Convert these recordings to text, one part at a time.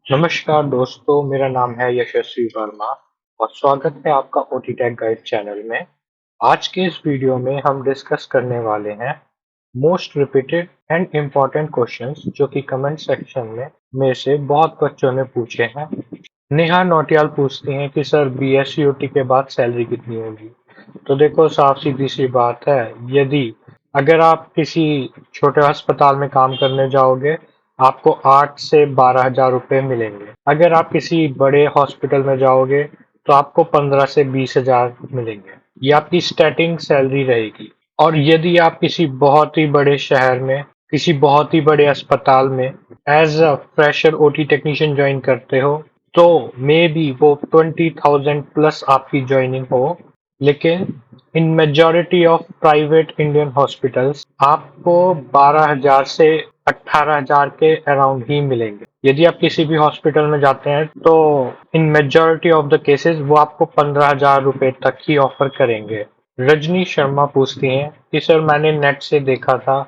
नमस्कार दोस्तों, मेरा नाम है यशस्वी वर्मा और स्वागत है आपका ओटी टेक गाइड चैनल में। आज के इस वीडियो में हम डिस्कस करने वाले हैं most repeated and important questions जो कि कमेंट सेक्शन में से बहुत बच्चों ने पूछे हैं। नेहा नौटियाल पूछती हैं कि सर बीएससी ओटी के बाद सैलरी कितनी होगी। तो देखो, साफ सीधी सी बात है। यदि अगर आप किसी छोटे अस्पताल में काम करने जाओगे, आपको 8 से 12 हजार रुपये मिलेंगे। अगर आप किसी बड़े हॉस्पिटल में जाओगे तो आपको 15 से 20 हजार मिलेंगे। ये आपकी स्टार्टिंग सैलरी रहेगी। और यदि आप किसी बहुत ही बड़े शहर में, किसी बहुत ही बड़े अस्पताल में as a fresher OT technician join करते हो, तो मे बी वो 20,000 प्लस आपकी ज्वाइनिंग हो। लेकिन इन majority of private Indian hospitals आपको 12 हजार से 18 हजार के अराउंड ही मिलेंगे। यदि आप किसी भी हॉस्पिटल में जाते हैं तो इन मेजॉरिटी ऑफ द केसेस वो आपको 15 हजार रुपए तक ही ऑफर करेंगे। रजनी शर्मा पूछती हैं कि सर मैंने नेट से देखा था,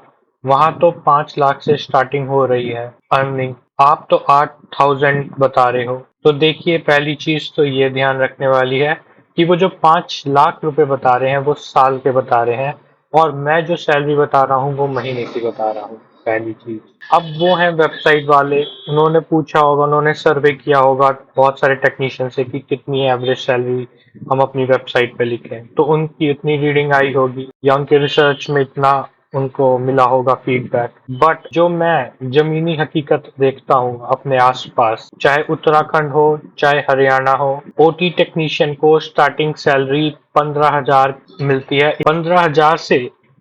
वहां तो 5 लाख से स्टार्टिंग हो रही है अर्निंग, आप तो 8,000 बता रहे हो। तो देखिए, पहली चीज तो ये ध्यान रखने वाली है कि वो जो 5 लाख रुपए बता रहे हैं वो साल के बता रहे हैं, और मैं जो सैलरी बता रहा हूँ वो महीने की बता रहा हूँ। पहली चीज। अब वो हैं वेबसाइट वाले, उन्होंने पूछा होगा, उन्होंने सर्वे किया होगा बहुत सारे टेक्नीशियन से कि कितनी एवरेज सैलरी हम अपनी वेबसाइट पे लिखें, तो उनकी इतनी रीडिंग आई होगी या उनके रिसर्च में इतना उनको मिला होगा फीडबैक। बट जो मैं जमीनी हकीकत देखता हूँ अपने आसपास, चाहे उत्तराखंड हो चाहे हरियाणा हो, ओटी टेक्नीशियन को स्टार्टिंग सैलरी 15 हजार मिलती है। 15 हजार से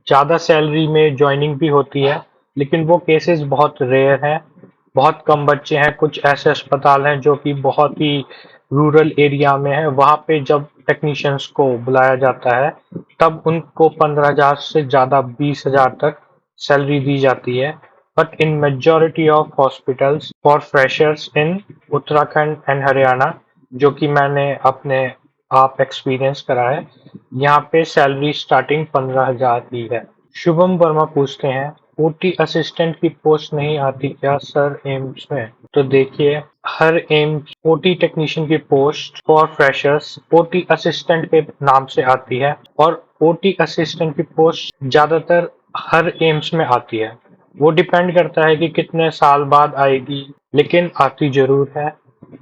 ज्यादा सैलरी में ज्वाइनिंग भी होती है, लेकिन वो केसेस बहुत रेयर हैं। बहुत कम बच्चे हैं। कुछ ऐसे अस्पताल हैं जो कि बहुत ही रूरल एरिया में है, वहां पे जब टेक्नीशियंस को बुलाया जाता है तब उनको 15 हजार से ज्यादा 20 हजार तक सैलरी दी जाती है। But in majority of hospitals for freshers in Uttarakhand and Haryana, जो कि मैंने अपने आप एक्सपीरियंस करा है, यहाँ पे सैलरी स्टार्टिंग 15 हजार ही है। शुभम वर्मा पूछते हैं, ओटी असिस्टेंट की पोस्ट नहीं आती क्या सर एम्स में? तो देखिए, हर एम्स ओटी टेक्नीशियन की post for freshers OT assistant के नाम से आती है, और ओटी असिस्टेंट की पोस्ट ज्यादातर हर एम्स में आती है। वो डिपेंड करता है कि कितने साल बाद आएगी, लेकिन आती जरूर है।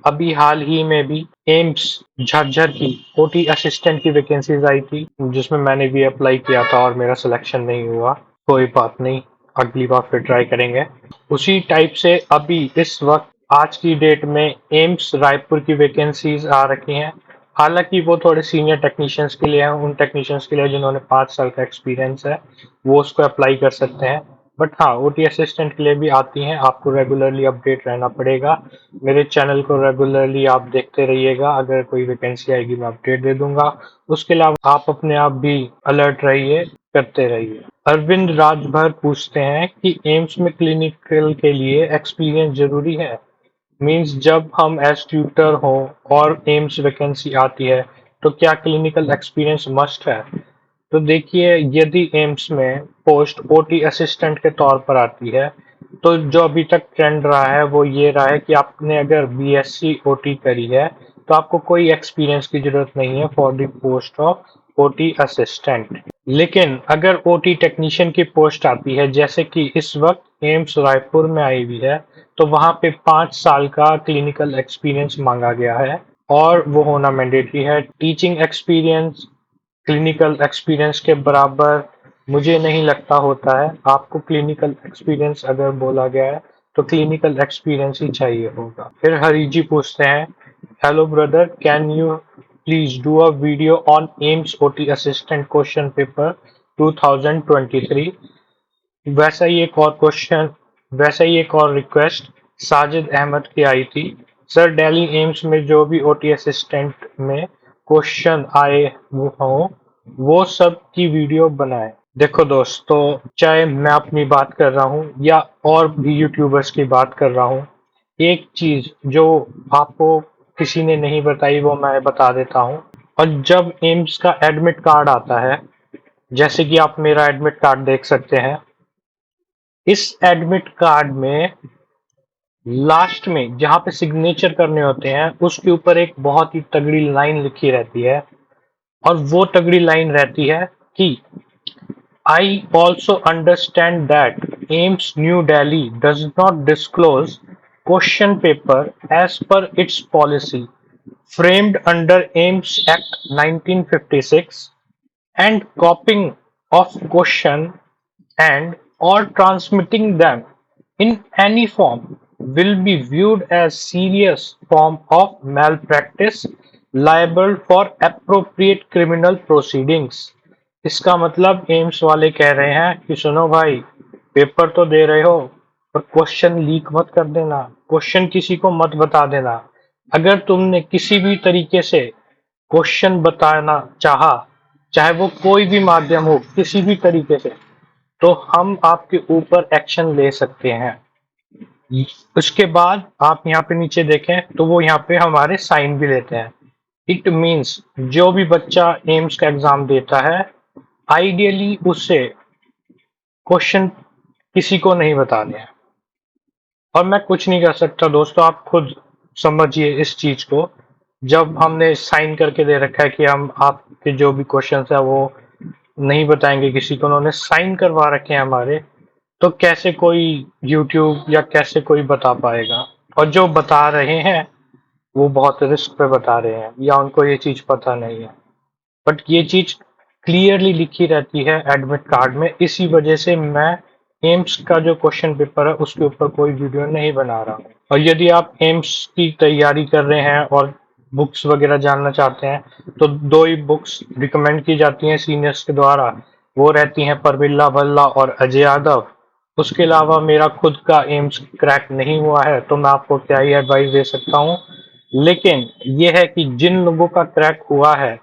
अभी हाल ही में भी एम्स झज्जर की ओटी असिस्टेंट की वैकेंसीज आई थी, जिसमें मैंने भी अप्लाई किया था और मेरा सिलेक्शन नहीं हुआ। कोई बात नहीं, अगली बार फिर ट्राई करेंगे। उसी टाइप से अभी इस वक्त आज की डेट में एम्स रायपुर की वैकेंसीज आ रखी हैं। हालांकि वो थोड़े सीनियर टेक्नीशियंस के लिए हैं, उन टेक्नीशियंस के लिए जिन्होंने 5 साल का एक्सपीरियंस है, वो उसको अप्लाई कर सकते हैं। बट हाँ, ओटी असिस्टेंट के लिए भी आती हैं। आपको रेगुलरली अपडेट रहना पड़ेगा। मेरे चैनल को रेगुलरली आप देखते रहिएगा, अगर कोई वैकेंसी आएगी मैं अपडेट दे दूंगा। उसके अलावा आप अपने आप भी अलर्ट रहिए, करते रहिए। अरविंद राजभर पूछते हैं कि एम्स में क्लिनिकल के लिए एक्सपीरियंस जरूरी है। मींस जब हम एज ट्यूटर हो और एम्स वैकेंसी आती है तो क्या क्लिनिकल एक्सपीरियंस मस्ट है? तो देखिए, यदि एम्स में पोस्ट ओटी असिस्टेंट के तौर पर आती है, तो जो अभी तक ट्रेंड रहा है वो ये रहा है कि आपने अगर बीएससी ओटी करी है तो आपको कोई एक्सपीरियंस की जरूरत नहीं है for the post of OT assistant. लेकिन अगर ओटी टेक्नीशियन की पोस्ट आती है, जैसे कि इस वक्त एम्स रायपुर में आई हुई है, तो वहां पे 5 साल का क्लिनिकल एक्सपीरियंस मांगा गया है, और वो होना मैंडेटरी है। टीचिंग एक्सपीरियंस क्लिनिकल एक्सपीरियंस के बराबर मुझे नहीं लगता होता है। आपको क्लिनिकल एक्सपीरियंस अगर बोला गया है तो क्लिनिकल एक्सपीरियंस ही चाहिए होगा। फिर हरी जी पूछते हैं, hello brother, can you please do a video on AIIMS OT assistant question paper 2023? वैसा ही एक और क्वेश्चन, वैसा ही एक और रिक्वेस्ट साजिद अहमद की आई थी। सर, दिल्ली एम्स में जो भी ओटी असिस्टेंट में क्वेश्चन आए वो हों, वो सब की वीडियो बनाए। देखो दोस्तों, चाहे मैं अपनी बात कर रहा हूँ या और भी यूट्यूबर्स की बात कर रहा हूँ, एक चीज जो आपको किसी ने नहीं बताई वो मैं बता देता हूँ। और जब एम्स का एडमिट कार्ड आता है, जैसे कि आप मेरा एडमिट कार्ड देख सकते हैं, इस एडमिट कार्ड में लास्ट में जहाँ पे सिग्नेचर करने होते हैं उसके ऊपर एक बहुत ही तगड़ी लाइन लिखी रहती है, और वो तगड़ी लाइन रहती है कि I also understand that AIIMS New Delhi does not disclose question paper as per its policy framed under AIIMS Act 1956, and copying of question and or transmitting them in any form will be viewed as serious form of malpractice liable for appropriate criminal proceedings। इसका मतलब AIIMS वाले कह रहे हैं कि सुनो भाई, paper तो दे रहे हो पर क्वेश्चन लीक मत कर देना, क्वेश्चन किसी को मत बता देना। अगर तुमने किसी भी तरीके से क्वेश्चन बताना चाहा, चाहे वो कोई भी माध्यम हो, किसी भी तरीके से, तो हम आपके ऊपर एक्शन ले सकते हैं। उसके बाद आप यहाँ पे नीचे देखें तो वो यहाँ पे हमारे साइन भी लेते हैं। इट मीन्स जो भी बच्चा एम्स का एग्जाम देता है, आइडियली उससे क्वेश्चन किसी को नहीं बताने हैं। और मैं कुछ नहीं कर सकता दोस्तों, आप खुद समझिए इस चीज को। जब हमने साइन करके दे रखा है कि हम आपके जो भी क्वेश्चन है वो नहीं बताएंगे किसी को, उन्होंने साइन करवा रखे हैं हमारे, तो कैसे कोई यूट्यूब या कैसे कोई बता पाएगा। और जो बता रहे हैं वो बहुत रिस्क पे बता रहे हैं या उनको ये चीज पता नहीं है, बट ये चीज क्लियरली लिखी रहती है एडमिट कार्ड में। इसी वजह से मैं एम्स का जो क्वेश्चन पेपर है उसके ऊपर कोई वीडियो नहीं बना रहा हूँ। और यदि आप एम्स की तैयारी कर रहे हैं और बुक्स वगैरह जानना चाहते हैं, तो दो ही बुक्स रिकमेंड की जाती हैं सीनियर्स के द्वारा, वो रहती हैं परमिल्ला भल्ला और अजय यादव। उसके अलावा मेरा खुद का एम्स क्रैक नहीं हुआ है तो मैं आपको क्या ही एडवाइस दे सकता हूँ। लेकिन ये है कि जिन लोगों का क्रैक हुआ है,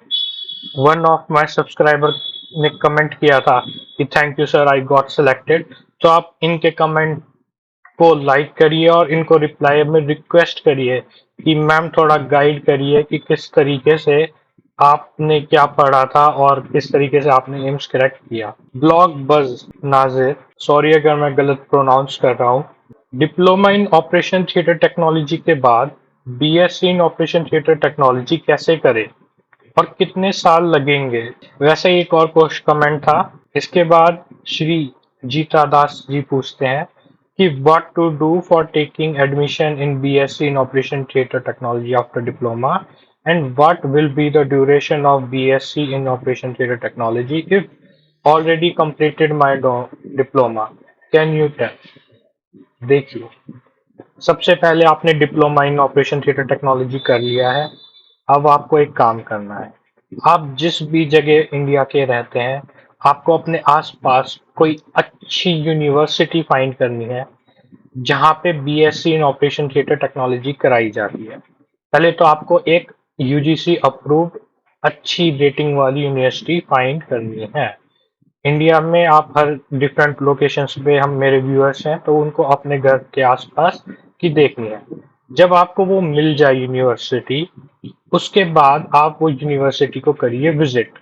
वन ऑफ माय सब्सक्राइबर ने कमेंट किया था कि thank you sir I got selected, तो आप इनके कमेंट को लाइक करिए और इनको रिप्लाई में रिक्वेस्ट करिए कि मैम थोड़ा गाइड करिए कि किस तरीके से आपने क्या पढ़ा था और किस तरीके से आपने एम्स क्रैक किया। ब्लॉग बज नाजिर, सॉरी अगर मैं गलत प्रोनाउंस कर रहा हूँ, diploma in operation theatre technology के बाद BSc in operation theatre technology कैसे करें और कितने साल लगेंगे। वैसे ही एक और पोस्ट कमेंट था। इसके बाद श्री जीता दास जी पूछते हैं कि what to do for taking admission in BSc in operation theatre technology after diploma, and what will be the duration of BSc in operation theatre technology if already completed my diploma, can you tell. देखिए, सबसे पहले आपने diploma in operation theatre technology कर लिया है। अब आपको एक काम करना है। आप जिस भी जगह इंडिया के रहते हैं, आपको अपने आसपास कोई अच्छी यूनिवर्सिटी फाइंड करनी है जहाँ पे BSc in operation theatre technology कराई जाती है। पहले तो आपको एक यूजीसी अप्रूव्ड अच्छी रेटिंग वाली यूनिवर्सिटी फाइंड करनी है। इंडिया में आप हर डिफरेंट लोकेशंस पे, हम मेरे व्यूअर्स हैं तो उनको अपने घर के आसपास की देखनी है। जब आपको वो मिल जाए यूनिवर्सिटी, उसके बाद आप वो यूनिवर्सिटी को करिए विजिट,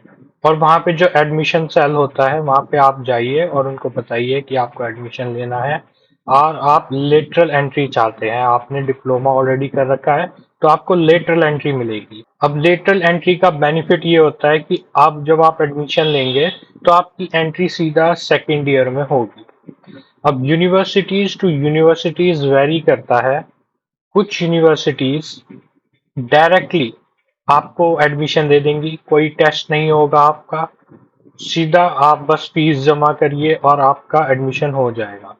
और वहाँ पे जो एडमिशन सेल होता है वहाँ पे आप जाइए और उनको बताइए कि आपको एडमिशन लेना है और आप लेटरल एंट्री चाहते हैं। आपने डिप्लोमा ऑलरेडी कर रखा है तो आपको लेटरल एंट्री मिलेगी। अब लेटरल एंट्री का बेनिफिट ये होता है कि आप जब आप एडमिशन लेंगे तो आपकी एंट्री सीधा सेकेंड ईयर में होगी। अब यूनिवर्सिटीज टू यूनिवर्सिटीज वेरी करता है। कुछ यूनिवर्सिटीज डायरेक्टली आपको एडमिशन दे देंगी, कोई टेस्ट नहीं होगा आपका, सीधा आप बस फीस जमा करिए और आपका एडमिशन हो जाएगा।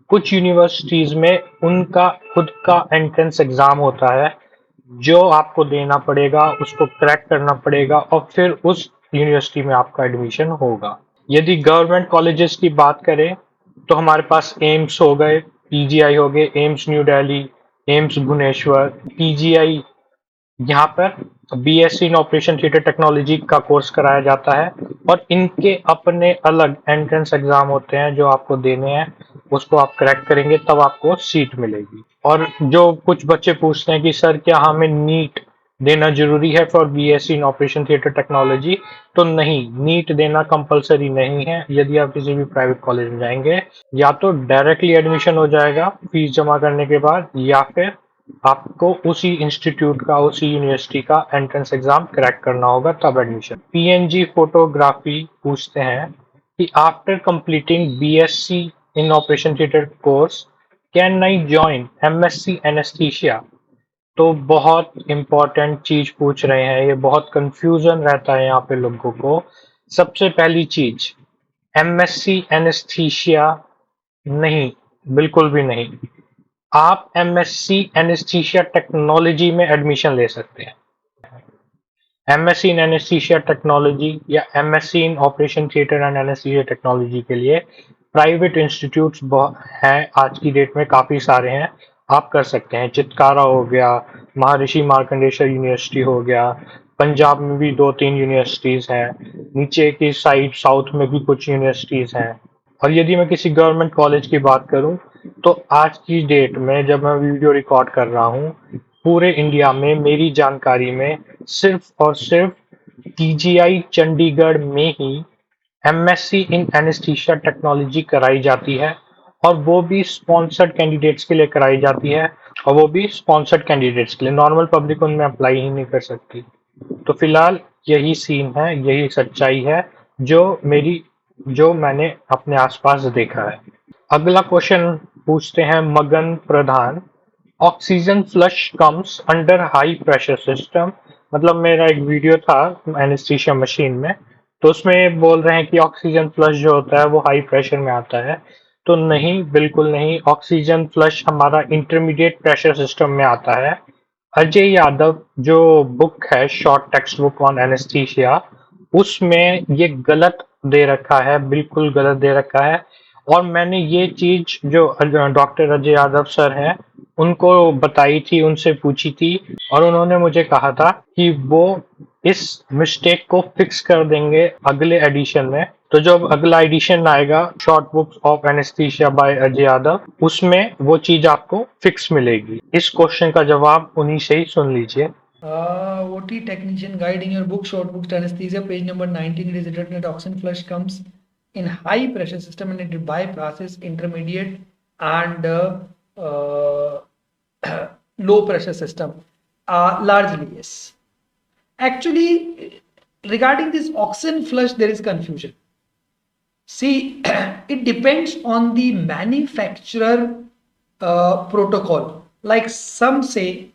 कुछ यूनिवर्सिटीज में उनका खुद का एंट्रेंस एग्जाम होता है जो आपको देना पड़ेगा, उसको क्रैक करना पड़ेगा और फिर उस यूनिवर्सिटी में आपका एडमिशन होगा। यदि गवर्नमेंट कॉलेजेस की बात करें तो हमारे पास एम्स हो गए, पीजीआई हो गए, AIIMS new Delhi, AIIMS Bhubaneswar, PGI, यहाँ पर BSc in operation theatre technology का कोर्स कराया जाता है और इनके अपने अलग एंट्रेंस एग्जाम होते हैं जो आपको देने हैं। उसको आप क्रैक करेंगे तब आपको सीट मिलेगी। और जो कुछ बच्चे पूछते हैं कि सर क्या हमें नीट देना जरूरी है for BSc in operation theatre technology? तो नहीं, नीट देना कंपलसरी नहीं है। यदि आप किसी भी प्राइवेट कॉलेज में जाएंगे, या तो डायरेक्टली एडमिशन हो जाएगा फीस जमा करने के बाद, या फिर आपको उसी इंस्टीट्यूट का, उसी यूनिवर्सिटी का एंट्रेंस एग्जाम क्रैक करना होगा, तब एडमिशन। पीएनजी फोटोग्राफी पूछते हैं कि after completing BSc in operation theatre course can I join MSc anaesthesia? तो बहुत इंपॉर्टेंट चीज पूछ रहे हैं, ये बहुत कंफ्यूजन रहता है यहाँ पे लोगों को। सबसे पहली चीज, एमएससी एनेस्थीसिया नहीं, बिल्कुल भी नहीं। आप एमएससी एनेस्थीसिया टेक्नोलॉजी में एडमिशन ले सकते हैं। एमएससी इन एनेस्थीसिया टेक्नोलॉजी या MSc in operation theatre and anaesthesia technology के लिए प्राइवेट इंस्टीट्यूट्स हैं, आज की डेट में काफी सारे हैं। आप कर सकते हैं। चितकारा हो गया, महर्षि मार्कंडेश्वर यूनिवर्सिटी हो गया, पंजाब में भी 2-3 यूनिवर्सिटीज हैं, नीचे की साइड साउथ में भी कुछ यूनिवर्सिटीज हैं। और यदि मैं किसी गवर्नमेंट कॉलेज की बात करूं, तो आज की डेट में जब मैं वीडियो रिकॉर्ड कर रहा हूं, पूरे इंडिया में मेरी जानकारी में सिर्फ और सिर्फ टीजीआई चंडीगढ़ में ही एमएससी इन एनेस्थीसिया टेक्नोलॉजी कराई जाती है, और वो भी स्पॉन्सर्ड कैंडिडेट्स के लिए कराई जाती है, और वो भी स्पॉन्सर्ड कैंडिडेट्स के लिए। नॉर्मल पब्लिक उनमें अप्लाई ही नहीं कर सकती। तो फिलहाल यही सीन है, यही सच्चाई है जो मैंने अपने आसपास देखा है। अगला क्वेश्चन पूछते हैं Magan Pradhan, oxygen flush comes under high pressure system. मतलब मेरा एक वीडियो था एनेस्थीसिया मशीन में, तो उसमें बोल रहे हैं कि ऑक्सीजन फ्लश जो होता है वो हाई प्रेशर में आता है। तो नहीं, बिल्कुल नहीं। ऑक्सीजन फ्लश हमारा इंटरमीडिएट प्रेशर सिस्टम में आता है। अजय यादव जो बुक है, short text book on anaesthesia, उसमें ये गलत दे रखा है, बिल्कुल गलत दे रखा है। और मैंने ये चीज जो डॉक्टर अजय यादव सर हैं उनको बताई थी, उनसे पूछी थी, और उन्होंने मुझे कहा था कि वो इस मिस्टेक को फिक्स कर देंगे अगले एडिशन में। तो जब अगला एडिशन आएगा short books of anaesthesia by Ajay Yadav, उसमें वो चीज आपको फिक्स मिलेगी। इस क्वेश्चन का जवाब उन्हीं से ही सुन लीजिए। OT technician guide in your book, short books anesthesia, page number 19, it is written that oxygen flush comes in high pressure system and it bypasses intermediate and uh, low pressure system. Largely, yes. Actually, regarding this oxygen flush, there is confusion. See, it depends on the manufacturer protocol. Like some say,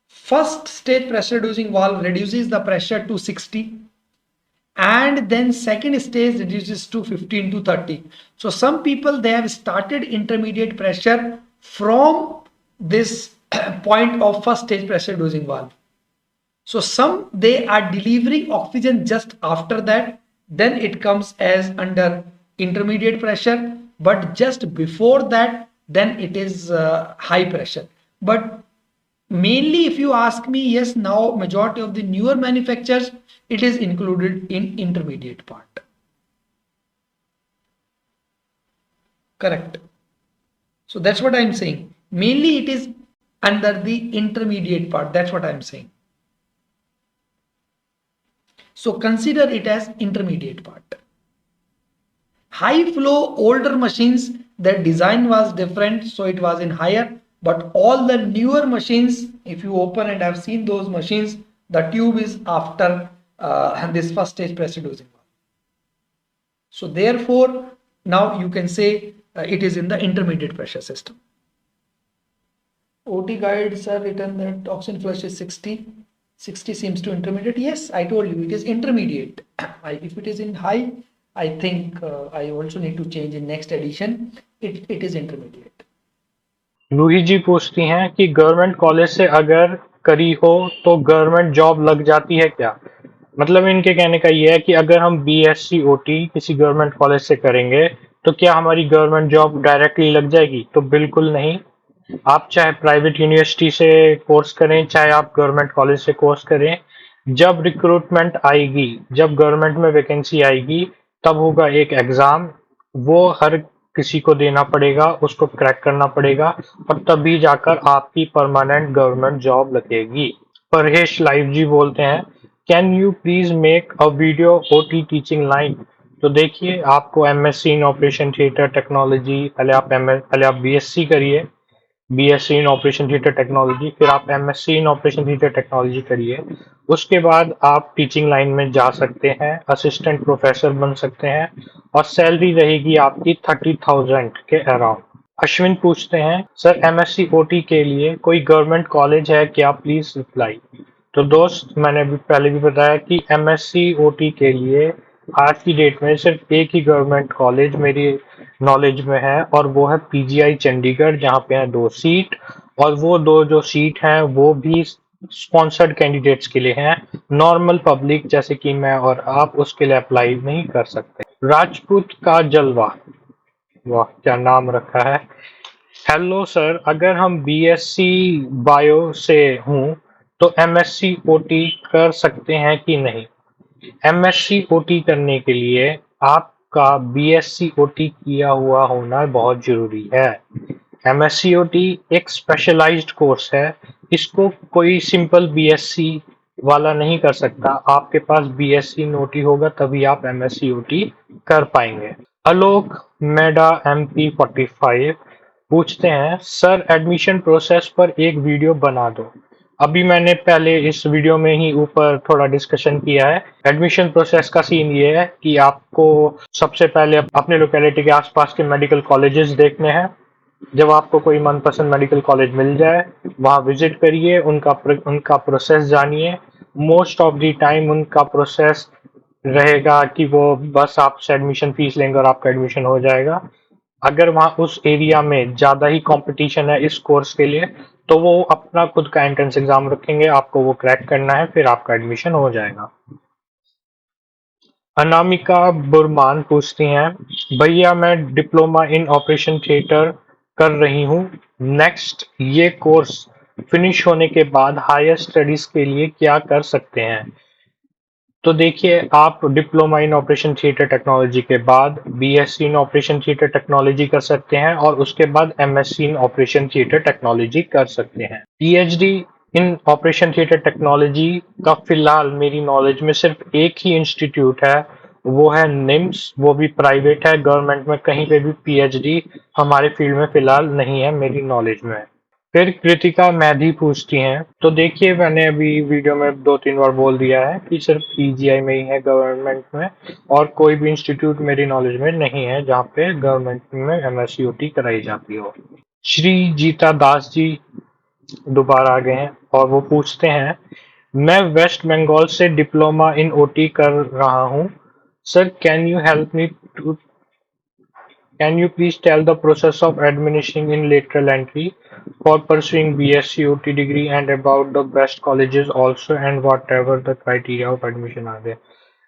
first stage pressure reducing valve reduces the pressure to 60, and then second stage reduces to 15 to 30. So some people, they have started intermediate pressure from this point of first stage pressure reducing valve. So some, they are delivering oxygen just after that, then it comes as under intermediate pressure, but just before that, then it is high pressure. But mainly, if you ask me, yes, now majority of the newer manufacturers, it is included in intermediate part. Correct. So that's what I'm saying. Mainly it is under the intermediate part. That's what I'm saying. So consider it as intermediate part. High flow older machines, their design was different, so it was in higher. But all the newer machines, if you open and I've seen those machines, the tube is after this first stage pressure reducing valve. So therefore, now you can say it is in the intermediate pressure system. OT guides are written that oxygen flush is 60. 60 seems to intermediate. Yes, I told you it is intermediate. If it is in high, I think I also need to change in next edition. It is intermediate. लूही जी पूछती हैं कि government college से अगर करी हो तो government job लग जाती है क्या? मतलब इनके कहने का ये है कि अगर हम बीएससी ओटी किसी गवर्नमेंट कॉलेज से करेंगे तो क्या हमारी गवर्नमेंट जॉब डायरेक्टली लग जाएगी? तो बिल्कुल नहीं। आप चाहे प्राइवेट यूनिवर्सिटी से कोर्स करें, चाहे आप गवर्नमेंट कॉलेज से कोर्स करें, जब रिक्रूटमेंट आएगी, जब गवर्नमेंट में वैकेंसी आएगी, तब होगा एक एग्जाम, वो हर किसी को देना पड़ेगा, उसको क्रैक करना पड़ेगा, और तभी जाकर आपकी परमानेंट गवर्नमेंट जॉब लगेगी। परहेश लाइव जी बोलते हैं, can you please make a video OT teaching line. तो देखिए, आपको MSc in operation theatre technology, पहले आप बीएससी करिए, BSc in operation theatre technology, फिर आप MSc in operation theatre technology करिए। उसके बाद आप टीचिंग लाइन में जा सकते हैं, असिस्टेंट प्रोफेसर बन सकते हैं, और सैलरी रहेगी आपकी 30,000 के अराउंड। अश्विन पूछते हैं, सर एमएससी ओटी के लिए कोई गवर्नमेंट कॉलेज है क्या, प्लीज रिप्लाई। तो दोस्त, मैंने भी पहले भी बताया कि एमएससी ओटी के लिए आज की डेट में सिर्फ एक ही गवर्नमेंट कॉलेज मेरी नॉलेज में है, और वो है पीजीआई चंडीगढ़, जहाँ पे है 2 सीट, और वो दो जो सीट हैं वो भी स्पॉन्सर्ड कैंडिडेट्स के लिए हैं। नॉर्मल पब्लिक जैसे कि मैं और आप उसके लिए अप्लाई नहीं कर सकते। राजपूत का जलवा, वाह क्या नाम रखा है। हेलो सर, अगर हम बीएससी बायो से हूँ तो एमएससी ओटी कर सकते हैं कि नहीं। एमएससी ओटी करने के लिए आपका बीएससी ओटी किया हुआ होना बहुत जरूरी है। एमएससी ओटी एक स्पेशलाइज्ड कोर्स है, इसको कोई सिंपल बीएससी वाला नहीं कर सकता। आपके पास बीएससी इन ओटी होगा तभी आप एमएससी ओटी कर पाएंगे। आलोक मेडा MP45 पूछते हैं, सर एडमिशन प्रोसेस पर एक वीडियो बना दो। अभी मैंने पहले इस वीडियो में ही ऊपर थोड़ा डिस्कशन किया है। एडमिशन प्रोसेस का सीन ये है कि आपको सबसे पहले अपने लोकेलिटी के आसपास के मेडिकल कॉलेजेस देखने हैं। जब आपको कोई मनपसंद मेडिकल कॉलेज मिल जाए, वहां विजिट करिए, उनका प्रोसेस जानिए। मोस्ट ऑफ द टाइम उनका प्रोसेस रहेगा कि वो बस आपसे एडमिशन फीस लेंगे और आपका एडमिशन हो जाएगा। अगर वहाँ उस एरिया में ज्यादा ही कंपटीशन है इस कोर्स के लिए, तो वो अपना खुद का एंट्रेंस एग्जाम रखेंगे, आपको वो क्रैक करना है, फिर आपका एडमिशन हो जाएगा। अनामिका बुरमान पूछती हैं, भैया मैं डिप्लोमा इन ऑपरेशन थिएटर कर रही हूँ, नेक्स्ट ये कोर्स फिनिश होने के बाद हायर स्टडीज के लिए क्या कर सकते हैं। तो देखिए, आप diploma in operation theatre technology के बाद BSc in operation theatre technology कर सकते हैं, और उसके बाद MSc in operation theatre technology कर सकते हैं। PhD in operation theatre technology का फिलहाल मेरी नॉलेज में सिर्फ एक ही इंस्टीट्यूट है, वो है निम्स, वो भी प्राइवेट है। गवर्नमेंट में कहीं पे भी पीएचडी हमारे फील्ड में फिलहाल नहीं है मेरी नॉलेज में। फिर कृतिका मैधी पूछती हैं, तो देखिए मैंने अभी वीडियो में 2-3 बार बोल दिया है कि सिर्फ पीजीआई में ही है गवर्नमेंट में, और कोई भी इंस्टीट्यूट मेरी नॉलेज में नहीं है जहाँ पे गवर्नमेंट में एमएससी ओटी कराई जाती हो। श्री जीता दास जी दोबारा आ गए हैं, और वो पूछते हैं, मैं वेस्ट बंगाल से डिप्लोमा इन ओटी कर रहा हूँ, sir can you help me to, can you please tell the process of administering in lateral entry for pursuing BSc OT degree and about the best colleges also and whatever the criteria of admission are there।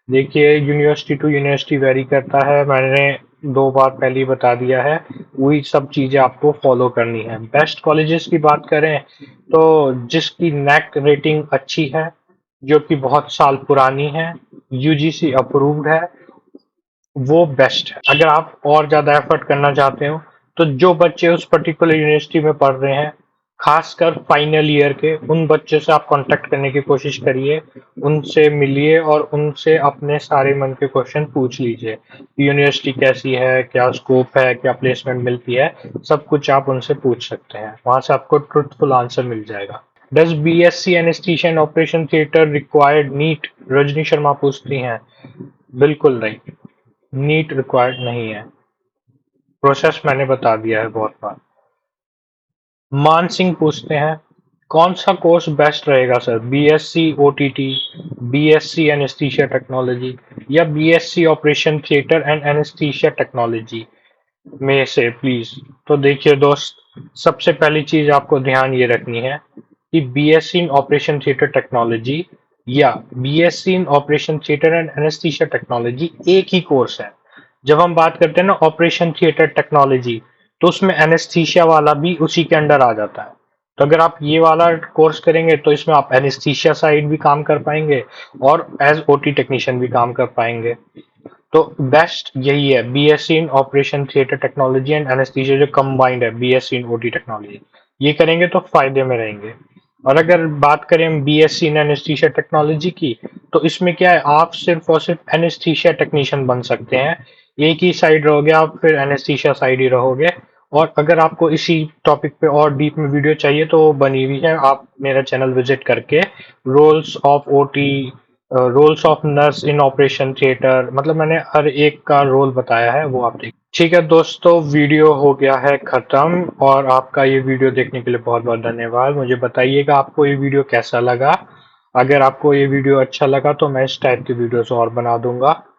देखिए, university to university very करता है, मैंने 2 बार पहले ही बता दिया है, वही सब चीजें आपको फॉलो करनी है। बेस्ट कॉलेजेस की बात करें तो जिसकी नेक रेटिंग अच्छी है, जो कि बहुत साल पुरानी है, यूजीसी अप्रूव्ड है, वो बेस्ट है। अगर आप और ज्यादा एफर्ट करना चाहते हो तो जो बच्चे उस पर्टिकुलर यूनिवर्सिटी में पढ़ रहे हैं, खासकर फाइनल ईयर के, उन बच्चों से आप कांटेक्ट करने की कोशिश करिए, उनसे मिलिए और उनसे अपने सारे मन के क्वेश्चन पूछ लीजिए। यूनिवर्सिटी कैसी है, क्या स्कोप है, क्या प्लेसमेंट मिलती है, सब कुछ आप उनसे पूछ सकते हैं, वहां से आपको ट्रुथफुल आंसर मिल जाएगा। Does BSc anaesthesia and operation theatre required NEET, Rajni Sharma पूछती हैं। बिल्कुल नहीं, नीट रिक्वायर्ड नहीं है, प्रोसेस मैंने बता दिया है बहुत बार। मान सिंह पूछते हैं, कौन सा कोर्स बेस्ट रहेगा sir, BSc OTT, BSc anaesthesia technology, या BSc operation theatre and anaesthesia technology में से प्लीज। तो देखिए दोस्त, सबसे पहली चीज आपको ध्यान ये रखनी है कि BSc in operation theatre technology या BSc in operation theatre and anaesthesia technology एक ही कोर्स है। जब हम बात करते हैं ना ऑपरेशन थिएटर टेक्नोलॉजी, तो उसमें एनेस्थीसिया वाला भी उसी के अंडर आ जाता है। तो अगर आप ये वाला कोर्स करेंगे तो इसमें आप एनेस्थीसिया साइड भी काम कर पाएंगे और एज ओटी टेक्नीशियन भी काम कर पाएंगे। तो बेस्ट यही है, BSc in operation theatre technology and anaesthesia जो कंबाइंड है, बीएससी इन ओटी टेक्नोलॉजी, ये करेंगे तो फायदे में रहेंगे। और अगर बात करें बीएससी इन एनेस्थीसिया टेक्नोलॉजी की, तो इसमें क्या है, आप सिर्फ और सिर्फ एनेस्थीसिया टेक्नीशियन बन सकते हैं। एक ही साइड रहोगे आप, फिर एनेस्थीसिया साइड ही रहोगे। और अगर आपको इसी टॉपिक पे और डीप में वीडियो चाहिए तो वो बनी हुई है, आप मेरा चैनल विजिट करके roles of OT, roles of nurse in operation theatre, मतलब मैंने हर एक का रोल बताया है, वो आप देख। ठीक है दोस्तों, वीडियो हो गया है खत्म, और आपका ये वीडियो देखने के लिए बहुत बहुत धन्यवाद। मुझे बताइएगा आपको ये वीडियो कैसा लगा। अगर आपको ये वीडियो अच्छा लगा तो मैं इस टाइप की वीडियोस और बना दूंगा।